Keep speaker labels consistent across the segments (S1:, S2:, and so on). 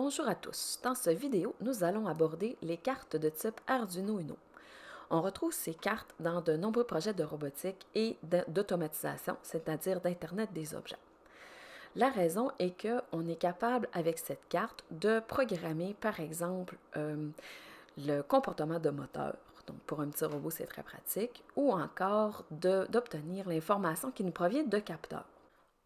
S1: Bonjour à tous. Dans cette vidéo, nous allons aborder les cartes de type Arduino Uno. On retrouve ces cartes dans de nombreux projets de robotique et d'automatisation, c'est-à-dire d'Internet des objets. La raison est qu'on est capable, avec cette carte, de programmer, par exemple, le comportement de moteur. Donc, pour un petit robot, c'est très pratique. Ou encore d'obtenir l'information qui nous provient de capteurs.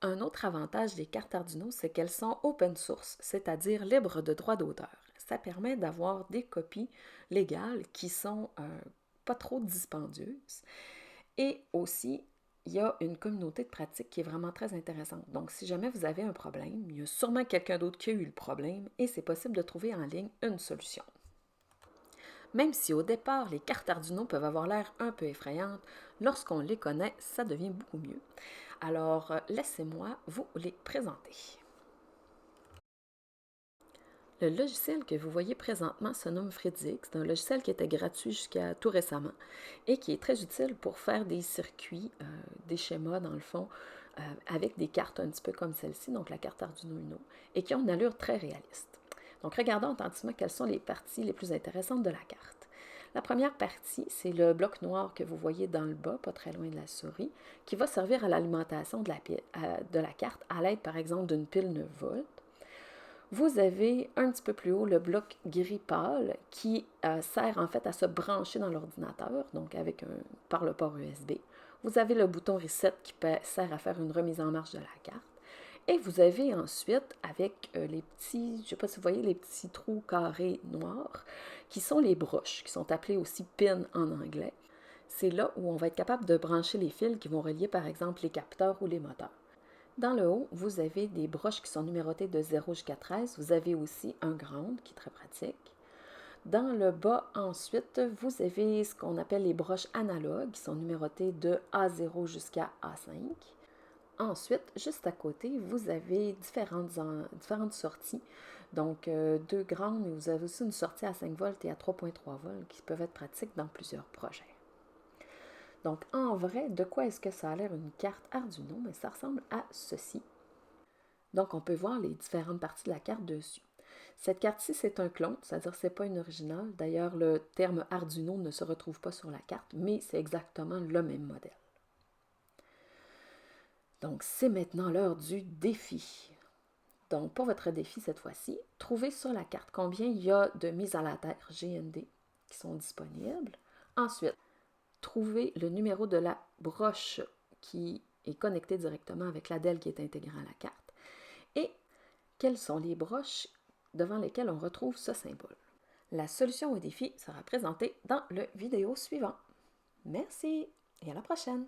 S1: Un autre avantage des cartes Arduino, c'est qu'elles sont open source, c'est-à-dire libres de droit d'auteur. Ça permet d'avoir des copies légales qui sont pas trop dispendieuses. Et aussi, il y a une communauté de pratique qui est vraiment très intéressante. Donc, si jamais vous avez un problème, il y a sûrement quelqu'un d'autre qui a eu le problème et c'est possible de trouver en ligne une solution. Même si au départ, les cartes Arduino peuvent avoir l'air un peu effrayantes, lorsqu'on les connaît, ça devient beaucoup mieux. Alors, laissez-moi vous les présenter. Le logiciel que vous voyez présentement se nomme Freedsig. C'est un logiciel qui était gratuit jusqu'à tout récemment et qui est très utile pour faire des circuits, des schémas dans le fond, avec des cartes un petit peu comme celle-ci, donc la carte Arduino Uno, et qui ont une allure très réaliste. Donc, regardons attentivement quelles sont les parties les plus intéressantes de la carte. La première partie, c'est le bloc noir que vous voyez dans le bas, pas très loin de la souris, qui va servir à l'alimentation de la carte à l'aide, par exemple, d'une pile 9 volts. Vous avez un petit peu plus haut le bloc gris pâle qui sert en fait à se brancher dans l'ordinateur, donc par le port USB. Vous avez le bouton Reset qui sert à faire une remise en marche de la carte. Et vous avez ensuite, avec les petits, je ne sais pas si vous voyez, les petits trous carrés noirs, qui sont les broches, qui sont appelées aussi pins en anglais. C'est là où on va être capable de brancher les fils qui vont relier, par exemple, les capteurs ou les moteurs. Dans le haut, vous avez des broches qui sont numérotées de 0 jusqu'à 13. Vous avez aussi un ground qui est très pratique. Dans le bas, ensuite, vous avez ce qu'on appelle les broches analogues qui sont numérotées de A0 jusqu'à A5. Ensuite, juste à côté, vous avez différentes sorties. Donc, deux grandes, mais vous avez aussi une sortie à 5 volts et à 3,3 volts qui peuvent être pratiques dans plusieurs projets. Donc, en vrai, de quoi est-ce que ça a l'air une carte Arduino? Mais ça ressemble à ceci. Donc, on peut voir les différentes parties de la carte dessus. Cette carte-ci, c'est un clone, c'est-à-dire que ce n'est pas une originale. D'ailleurs, le terme Arduino ne se retrouve pas sur la carte, mais c'est exactement le même modèle. Donc, c'est maintenant l'heure du défi. Donc, pour votre défi cette fois-ci, trouvez sur la carte combien il y a de mises à la terre GND qui sont disponibles. Ensuite, trouvez le numéro de la broche qui est connectée directement avec l'ADEL qui est intégrée à la carte. Et quelles sont les broches devant lesquelles on retrouve ce symbole. La solution au défi sera présentée dans le vidéo suivant. Merci et à la prochaine!